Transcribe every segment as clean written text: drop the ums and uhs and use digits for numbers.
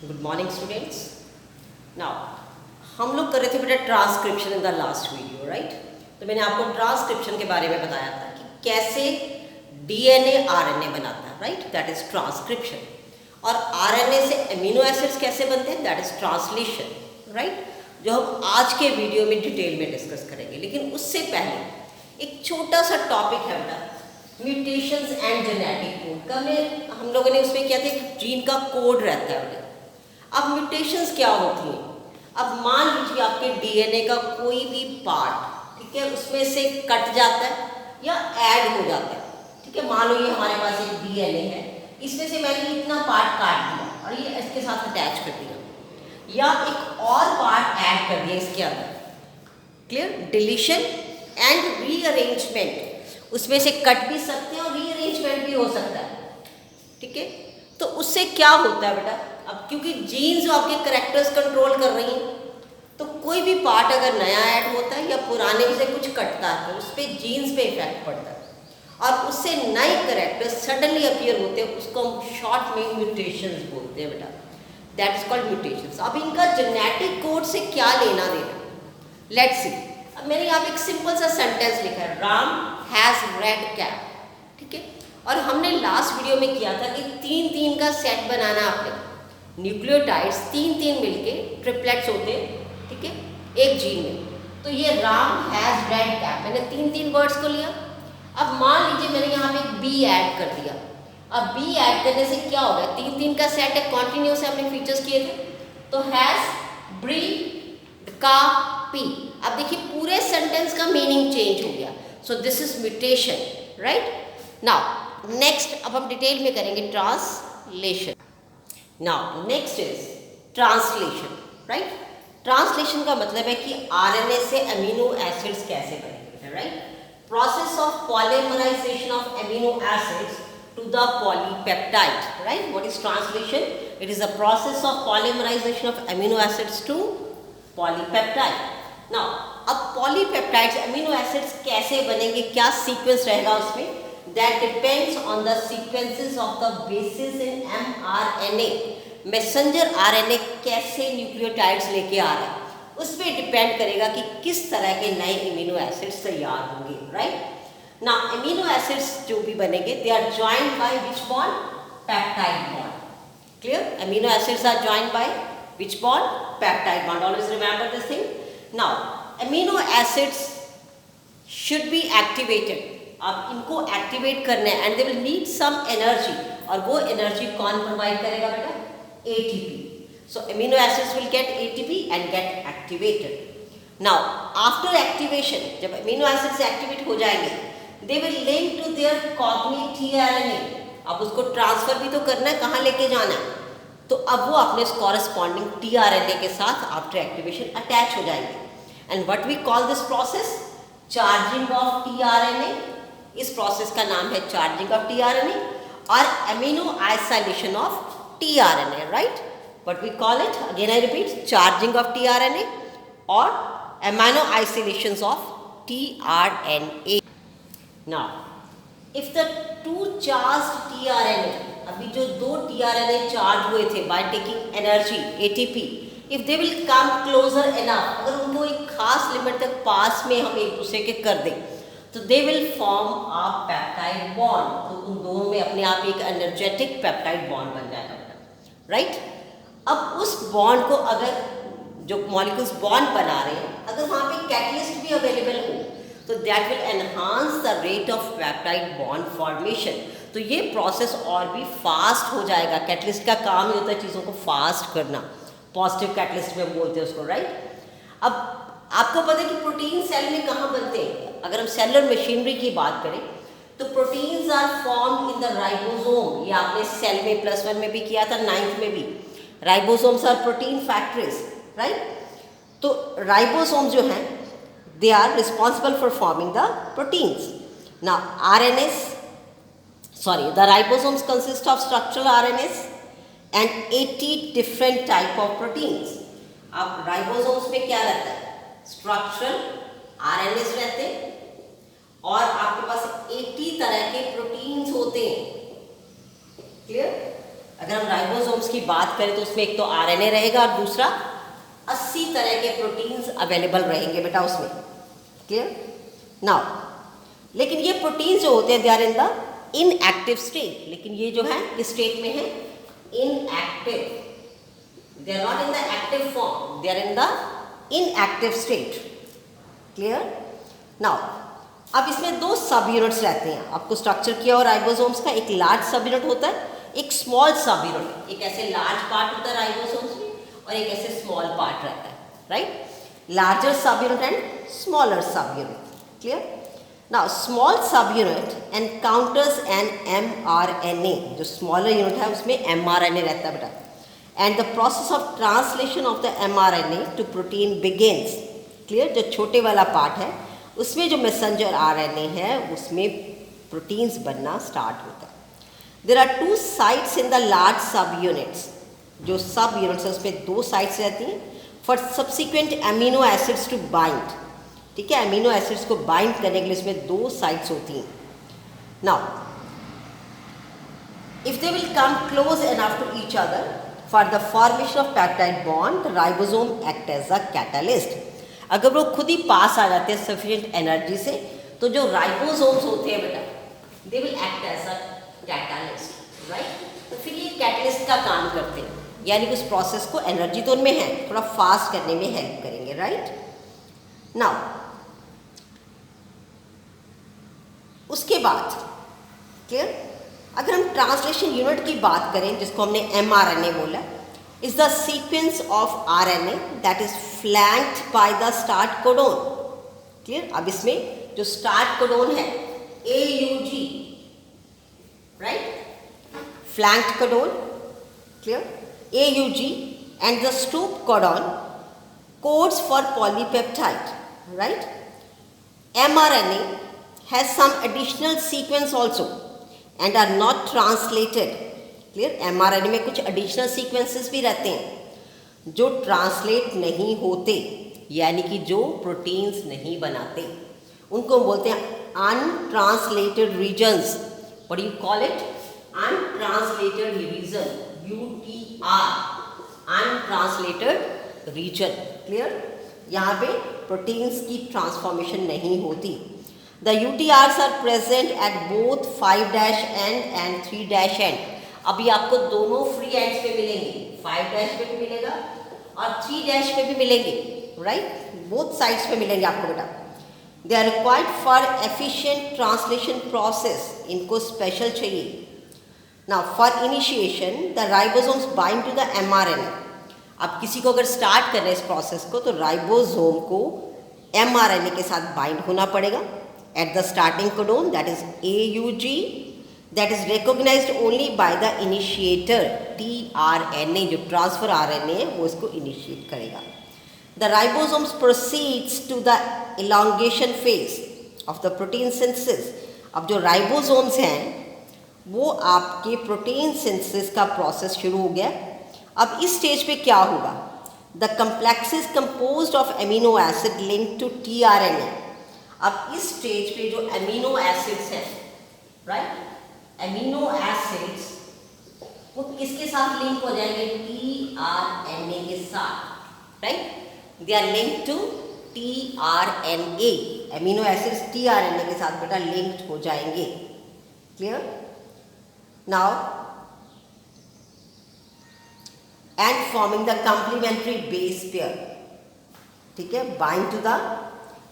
Good morning students. Now हम लोग कर रहे थे बेटा transcription in the last video, right. तो मैंने आपको ट्रांसक्रिप्शन के बारे में बताया था कि कैसे डीएनए आरएनए बनाता है, राइट, दैट इज ट्रांसक्रिप्शन। और आरएनए से अमीनो एसिड्स कैसे बनते हैं, दैट इज ट्रांसलेशन, राइट, जो हम आज के वीडियो में डिटेल में डिस्कस करेंगे। लेकिन उससे पहले एक छोटा सा टॉपिक है बेटा, म्यूटेशंस एंड जेनेटिक कोड का। हम लोगों ने उसमें क्या था, जीन का कोड रहता है बेटा। अब म्यूटेशंस क्या होती हैं? अब मान लीजिए आपके डीएनए का कोई भी पार्ट, ठीक है, उसमें से कट जाता है या ऐड हो जाता है, ठीक है। मान लो ये हमारे पास एक डीएनए है, इसमें से मैंने इतना पार्ट काट दिया और ये इसके साथ अटैच कर दिया, या एक और पार्ट ऐड कर दिया इसके अंदर। क्लियर? डिलीशन एंड रीअरेंजमेंट, उसमें से कट भी सकते हैं और रीअरेंजमेंट भी हो सकता है, ठीक है। तो उससे क्या होता है बेटा, अब क्योंकि जीन्स जो आपके कैरेक्टर्स कंट्रोल कर रही हैं, तो कोई भी पार्ट अगर नया ऐड होता है या पुराने से कुछ कटता है तो उस पर जीन्स पे इफेक्ट पड़ता है और उससे नए कैरेक्टर्स सडनली अपीयर होते हैं। उसको हम शॉर्ट में म्यूटेशंस बोलते हैं बेटा, दैट इज कॉल्ड म्यूटेशंस। अब इनका जेनेटिक कोड से क्या लेना देना, लेट्स सी। अब मैंने यहाँ पे एक सिंपल सा सेंटेंस लिखा है, राम हैज़ रेड कैप, ठीक है। और हमने लास्ट वीडियो में किया था कि 3-3 का सेट बनाना आपने, न्यूक्लियोटाइड्स 3-3 मिलके ट्रिपलेट्स होते हैं, ठीक है, एक जीन में। तो ये राम हैज़ रेड कैप, मैंने 3-3 वर्ड्स को लिया। अब मान लीजिए मैंने यहाँ पे एक बी ऐड कर दिया। अब बी ऐड करने से क्या हो गया, 3-3 का सेट है, कॉन्टिन्यूस है, हमने फीचर्स किए थे। तो हैज़ ब्री का पी। अब देखिए पूरे सेंटेंस का मीनिंग चेंज हो गया। So this is mutation, right. Now next, अब हम डिटेल में करेंगे translation. Now next is translation, right. Translation का मतलब है कि आरएनए से अमीनो एसिड्स कैसे बनेंगे, right. Process of polymerisation of amino acids to the polypeptide, right? What is translation? It is a process of polymerization of amino acids to polypeptide. Now, अब polypeptides amino acids कैसे बनेंगे, क्या sequence रहेगा उसमें, that depends on the sequences of the bases in mRNA. Messenger RNA कैसे nucleotides लेके आ रहा है, उस पर डिपेंड करेगा कि किस तरह के नए इम्यूनो एसिड्स तैयार होंगे, राइट। Now amino acids जो भी बनेंगे, they are joined by which bond? Peptide bond. Clear? Amino acids are joined by which bond? Peptide bond. Always remember this thing. Now amino acids should be activated. अब इनको activate करना है and they will need some energy. और वो energy कौन provide करेगा बेटा? ATP. So amino acids will get ATP and get activated. Now after activation, जब amino acids एक्टिवेट हो जाएंगे, they will link to their cognate tRNA. अब उसको ट्रांसफर भी तो करना है, कहाँ लेके जाना है, तो अब वो अपने कॉरेस्पॉन्डिंग tRNA के साथ आफ्टर एक्टिवेशन अटैच हो जाएंगे। And what we call this process, charging of tRNA। इस प्रोसेस का नाम है चार्जिंग ऑफ tRNA और amino isolation of tRNA, right. What we call it, again I repeat, charging of tRNA और amino isolations of tRNA. Now, if the two charged tRNA, अभी जो दो tRNA charge हुए थे by taking energy ATP, if they will come closer enough, अगर उनको एक खास लिमिट तक पास में हम एक दूसरे के कर दें, तो they will form a peptide bond. तो उन दोनों में अपने आप एक एनर्जेटिक पेप्टाइड बॉन्ड बन जाएगा, राइट। अब उस बॉन्ड को, अगर जो मॉलिक्यूल्स बॉन्ड बना रहे हैं, अगर वहाँ पे कैटलिस्ट भी अवेलेबल हो, तो that will enhance the rate of peptide bond formation. तो ये प्रोसेस और भी फास्ट हो जाएगा। कैटलिस्ट का काम ही होता है चीज़ों को फास्ट करना, पॉजिटिव कैटलिस्ट में बोलते हैं उसको, राइट। अब आपको पता है कि प्रोटीन सेल में कहाँ बनते हैं। अगर हम सेलुलर मशीनरी की बात करें तो proteins are formed in the ribosome. ये आपने सेल में +1 में भी किया था, 9th में भी। Ribosomes are protein factories, right. तो राइबोसोम जो हैं, they are responsible for forming the proteins. Now the ribosomes consist of structural RNAs and 80 different type of proteins. अब ribosomes में क्या रहता है, structural RNAs रहते हैं और आपके पास 80 तरह के proteins होते हैं। Clear? अगर हम राइबोसोम्स की बात करें तो उसमें एक तो आरएनए रहेगा और दूसरा 80 तरह के प्रोटीन्स अवेलेबल रहेंगे बेटा उसमें। Clear now. लेकिन ये प्रोटीन्स जो होते हैं they are in the inactive state, लेकिन ये जो है किस स्टेट में है? Inactive. They are not in the active form, they are in the inactive state. Clear now. अब इसमें दो सब यूनिट्स रहते हैं, आपको स्ट्रक्चर किया और राइबोसोम्स का। एक लार्ज सब यूनिट होता है, एक स्मॉल सब यूनिट। एक ऐसे लार्ज पार्ट होता है राइबोसोम्स में और एक ऐसे स्मॉल पार्ट रहता है, right? Larger subunit and smaller subunit. Clear now, small subunit encounters an mRNA। जो स्मॉलर यूनिट है उसमें mRNA रहता है बेटा, and the process of translation of the mRNA to protein begins. Clear, जो छोटे वाला part है उसमें जो मैसेंजर आरएनए है उसमें प्रोटीन्स बनना स्टार्ट होता है। There are two sites in the large subunits. जो सब यूनिट्स है उसमें दो साइट्स रहती हैं for subsequent amino acids to bind. ठीक है, अमीनो एसिड्स को बाइंड करने के लिए इसमें दो साइट्स होती हैं। Now if they will come close enough to each other for the formation of peptide bond, the ribosome act as a catalyst. अगर वो खुद ही पास आ जाते हैं सफिशिएंट एनर्जी से, तो जो राइबोसोम्स होते हैं बेटा they will act as a catalyst, right? तो फिर ये कैटलिस्ट का काम करते हैं, यानी कि उस प्रोसेस को एनर्जी तो उनमें है, थोड़ा फास्ट करने में हेल्प करेंगे, राइट? नाउ उसके बाद क्लियर, अगर हम ट्रांसलेशन यूनिट की बात करें जिसको हमने mRNA बोला, is the sequence of RNA that is flanked by the start codon. Clear? अब इसमें जो start codon है AUG, right? Flanked codon, clear? AUG and the stop codon codes for polypeptide, right? mRNA has some additional sequence also and are not translated. Clear, mRNA में कुछ additional sequences भी रहते हैं जो ट्रांसलेट नहीं होते, यानी कि जो प्रोटीन्स नहीं बनाते, उनको हम बोलते हैं untranslated regions. What you call it? Untranslated region, UTR, untranslated region. Clear, यहाँ पे प्रोटीन्स की ट्रांसफॉर्मेशन नहीं होती। The UTRs are present at both 5' end and 3' end. अभी आपको दोनों फ्री एंड्स पे मिलेंगे, 5' पे भी मिलेगा और 3' पे भी मिलेंगे, राइट? बोथ साइड्स पे मिलेंगे आपको बेटा। They are required for efficient translation process, इनको स्पेशल चाहिए। Now for initiation the ribosomes bind to the mRNA। अब किसी को अगर स्टार्ट करना है इस प्रोसेस को, तो राइबोसोम को mRNA के साथ बाइंड होना पड़ेगा at the starting codon, that is AUG, that is recognized only by the initiator tRNA। जो ट्रांसफर RNA है वो इसको इनिशिएट करेगा। The ribosomes proceeds to the elongation phase of the protein synthesis। अब जो राइबोसोम्स हैं वो आपके प्रोटीन सिंथेसिस का प्रोसेस शुरू हो गया। अब इस स्टेज पे क्या होगा? The complex is composed of amino acid linked to tRNA। अब इस स्टेज पे जो अमीनो एसिड्स हैं, राइट, अमीनो एसिड्स वो किसके साथ लिंक हो जाएंगे? tRNA के साथ, right? They are link to tRNA। Amino acids tRNA के साथ बेटा लिंक्ड हो जाएंगे। Clear now, and forming the complementary base pair. ठीक है, बाइंड टू द,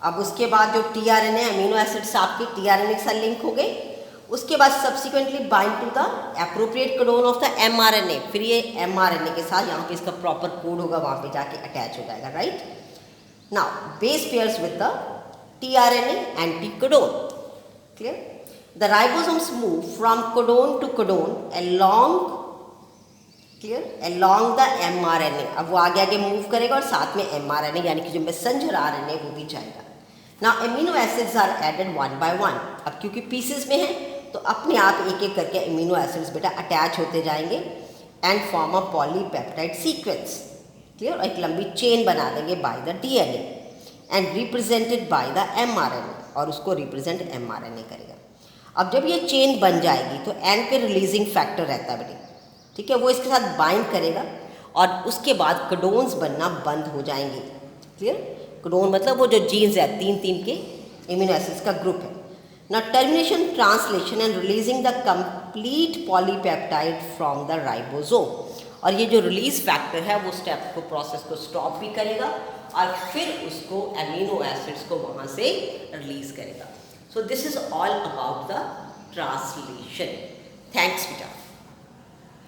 अब उसके बाद जो tRNA अमीनो एसिड्स आपके tRNA के साथ लिंक हो गए, उसके बाद subsequently bind to the appropriate codon of the mRNA। फिर ये mRNA के साथ यहाँ पे इसका प्रॉपर कोड होगा, वहाँ पे जाके अटैच हो जाएगा, right? Now base pairs with the tRNA anticodon. Clear, the ribosomes move from codon to codon along, clear, along the mRNA। अब वो आगे आगे मूव करेगा और साथ में mRNA यानी कि जो मैसेंजर RNA वो भी जाएगा। Now amino acids are added one by one. अब क्योंकि पीसेस में है तो अपने आप एक एक करके अमीनो एसिड्स बेटा अटैच होते जाएंगे and form a polypeptide sequence. Clear, और एक लंबी चेन बना देंगे by the DNA and represented by the mRNA, और उसको रिप्रेजेंट mRNA करेगा। अब जब ये चेन बन जाएगी तो एंड पे रिलीजिंग फैक्टर रहता है बेटे। ठीक है, वो इसके साथ बाइंड करेगा और उसके बाद कोडोन्स बनना बंद हो जाएंगे। क्लियर? कोडोन मतलब वो जो जीन्स है 3 के इम्यूनो एसिड्स का ग्रुप है। ना termination translation and releasing the complete polypeptide from the ribosome, और ये जो रिलीज फैक्टर है वो स्टेप को प्रोसेस को स्टॉप भी करेगा और फिर उसको एमिनो एसिड्स को वहाँ से रिलीज करेगा। So this is all about the translation. Thanks बेटा।